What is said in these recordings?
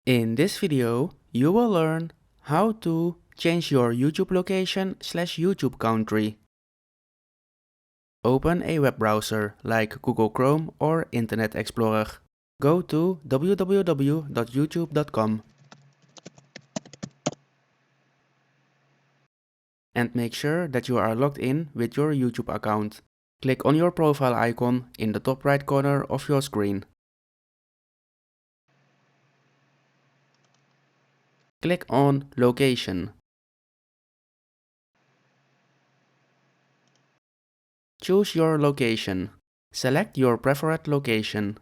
In this video, you will learn how to change your YouTube location/YouTube country. Open a web browser like Google Chrome or Internet Explorer. Go to www.youtube.com and make sure that you are logged in with your YouTube account. Click on your profile icon in the top right corner of your screen. Click on Location. Choose your location. Select your preferred location.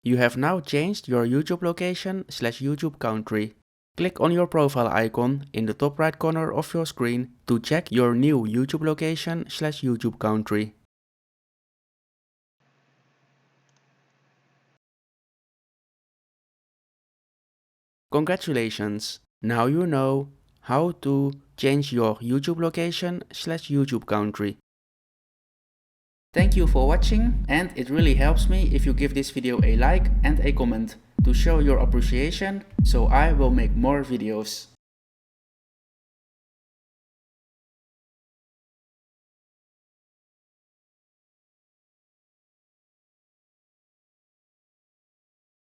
You have now changed your YouTube location/YouTube country. Click on your profile icon in the top right corner of your screen to check your new YouTube location/YouTube country. Congratulations! Now you know how to change your YouTube location/YouTube country. Thank you for watching, and it really helps me if you give this video a like and a comment to show your appreciation, so I will make more videos.